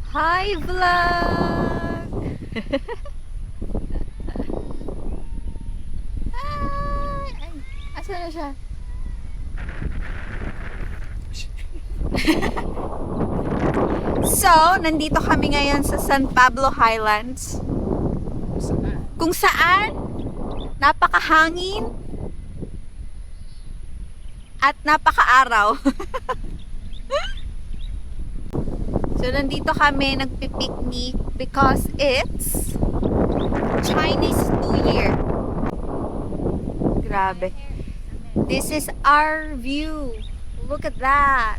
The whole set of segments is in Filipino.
Hi vlog! Ay, asa na siya? So, nandito kami ngayon sa San Pablo Highlands. Kung saan napakahangin at napakaaraw. So, nandito kami nagpipiknik because it's Chinese New Year. Grabe. This is our view. Look at that.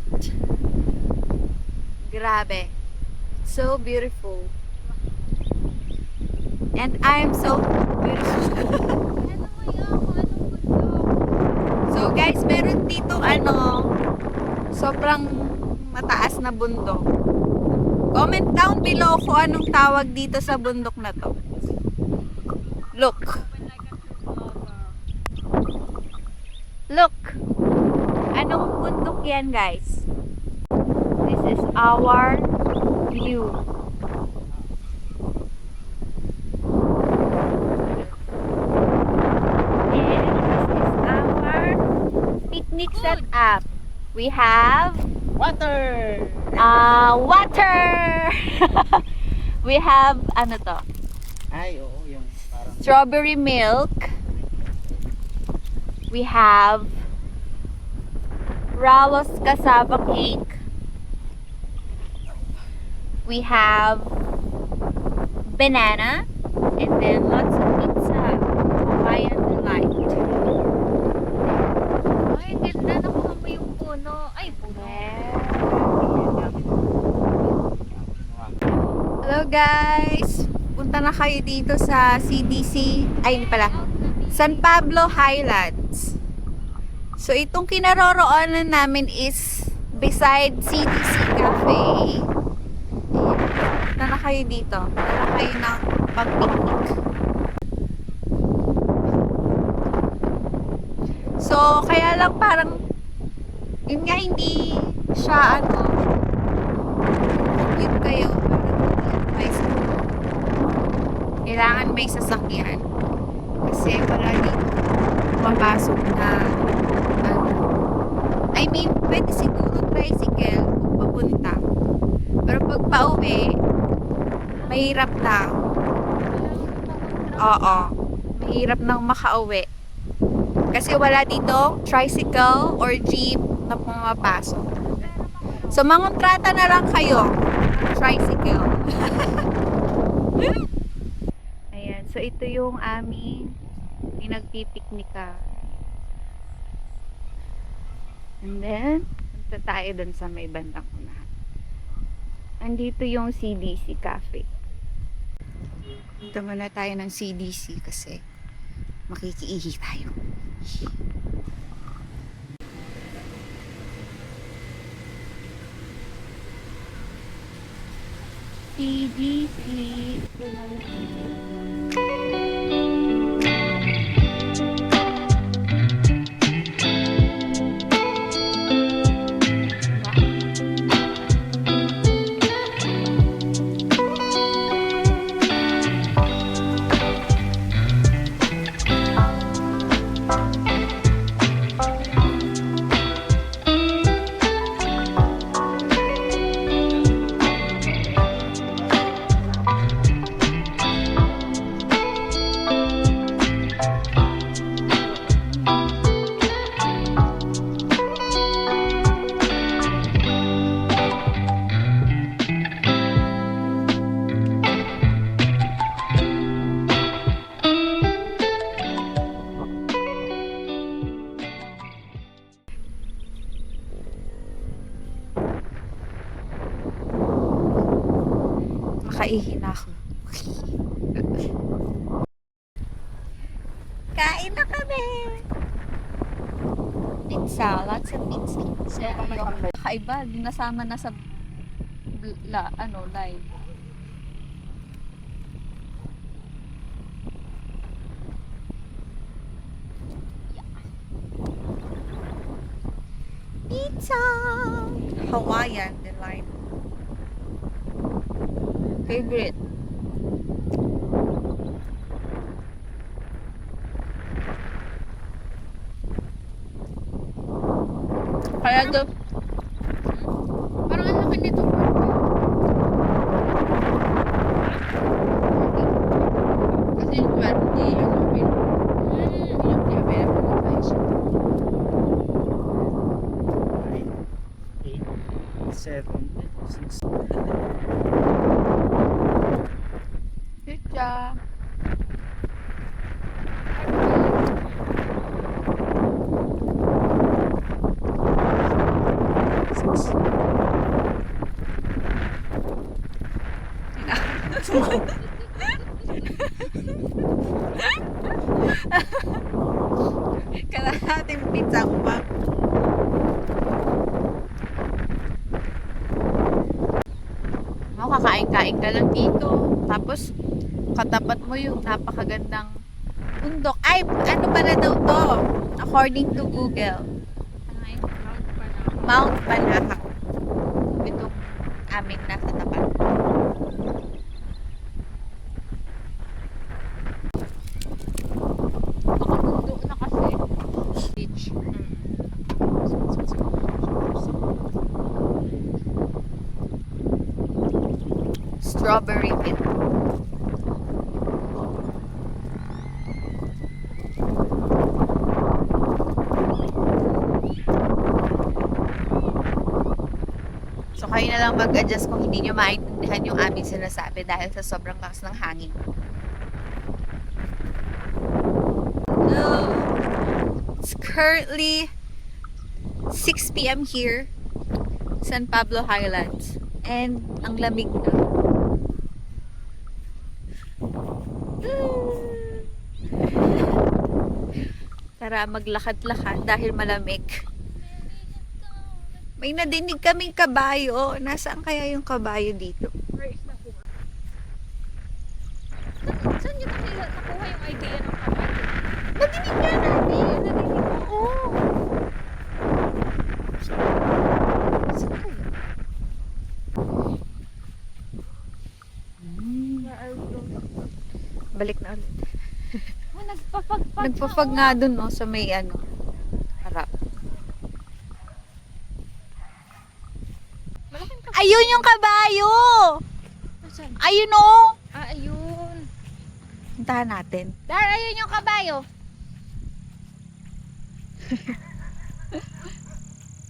Grabe. So beautiful. And I'm so beautiful. So guys, meron dito sobrang mataas na bundok. Comment down below kung anong tawag dito sa bundok na to. Look. Look. Anong bundok yan, guys? This is our view. And this is our picnic setup. We have Water! water! We have, ano to? Ay, oo, yung parang... Strawberry milk. We have Ralos cassava cake. We have banana. And then lots of pizza. Hawaiian delight. Ay, ganda. Nakuha mo yung puno. Ay, puno. Hello guys! Punta na kayo dito sa CDC. Ay, hindi pala. San Pablo Highlands. So, itong kinaroroonan namin is beside CDC Cafe. Punta na kayo dito. Punta na kayo ng pag-picnic. So, kaya lang parang yun nga, hindi siya yun kayo kailangan may sasakyan kasi wala dito papasok na I mean, pwede siguro tricycle kung papunta, pero pag pauwi mahirap na. Oo, mahirap nang makauwi kasi wala dito tricycle or jeep na pumapasok. So mangontrata na lang kayo tricycle. Ayan, so ito yung aming pinagpipiknika. And then punta tayo dun sa may bandang unahan. Andito yung CDC Cafe. Punta muna tayo ng CDC kasi makikiihi tayo. CDC. Makaihi na ako. Kain na kami! Pizza, lots of pizza. Kakaiba, nasama na sa live. Pizza! Hawaiian delight. Favorite. Kaya to, Parang ang laki nito. kasi 20 yung available na price. 8, 7, 6. Pizza. Kalahating pizza ko pa. Ako, kakain-kain ka lang dito. Tapos, katapat mo yung napakagandang bundok. Ay, ano pala daw to? According to Google. Mount Panahak. Itong aming nasa tapat. Baka bundok na kasi. Beach. Strawberry pit. So kayo na lang mag-adjust kung hindi nyo maintindihan yung aming sinasabi dahil sa sobrang lakas ng hangin. No. It's currently 6 p.m. here, San Pablo Highlands. And ang lamig na. Tara, maglakad-lakad dahil malamig. May nadinig kaming kabayo. Nasaan kaya yung kabayo dito? Saan nyo nakuha yung idea ng kabayo? Nadinig nga namin. Nadinig ko. Saan kaya? Balik na ulit. Oh, nagpapagpag. Nagpapag nga dun, no, sa may ano, harap. Malaking kabayo. Ayun yung kabayo! Nasaan? Ayun, oh! Ah, ayun. Puntahan natin. Dar, ayun yung kabayo.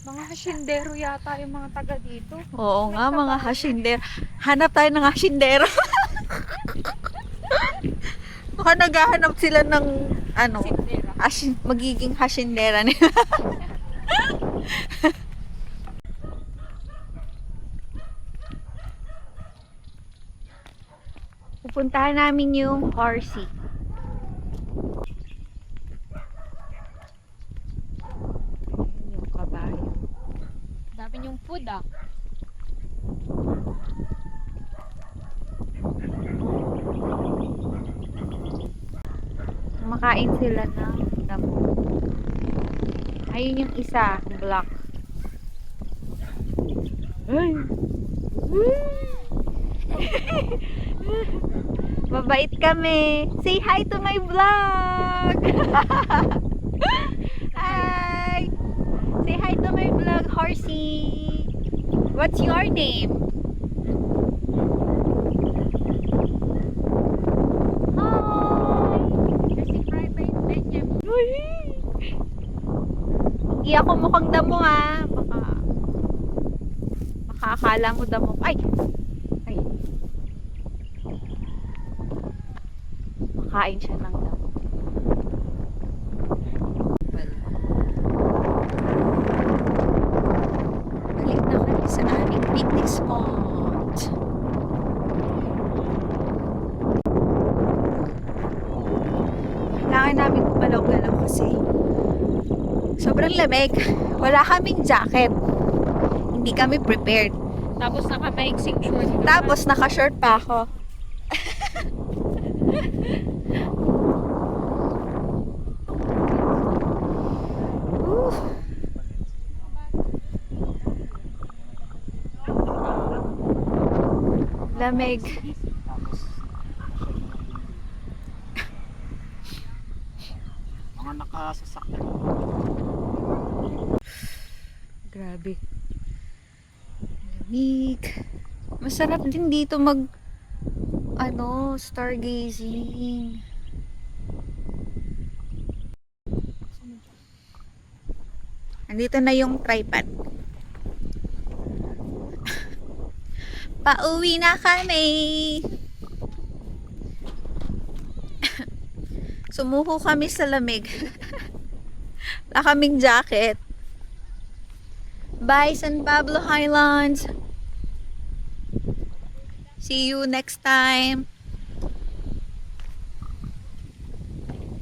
Mga hasyendero yata yung mga taga dito. Oo nga, mga hasyendero. Hanap tayo ng hasyendero. Baka naghahanap sila ng, ano, Sindera. magiging hasyendera nila. Pupuntahan namin yung Horsey. Ayun yung kabayo. Dami yung food ah. Kumakain sila ng damo. Ayun yung isa, black. Ay! Mabait kami. Say hi to my vlog! Hi! Say hi to my vlog, Horsey! What's your name? Hi! Kasi private niya. Hindi ako mukhang damo ha. Baka akala mo damo. Ay! Ay. Makain siya ng damo. Balik na kami sa aming picnic spot. Kailangan namin gumalaw-galaw kasi sobrang lamig. Wala kaming jacket. Hindi kami prepared. Tapos naka-maiksing short. Tapos naka-short pa ako. Woo. Lamig. sasakyan. Grabe. Lamig. Masarap din dito mag stargazing. Andito na yung tripod. Pauwi na kami. Sumuko kami sa lamig. Wala kaming jacket. Bye, San Pablo Highlands. See you next time.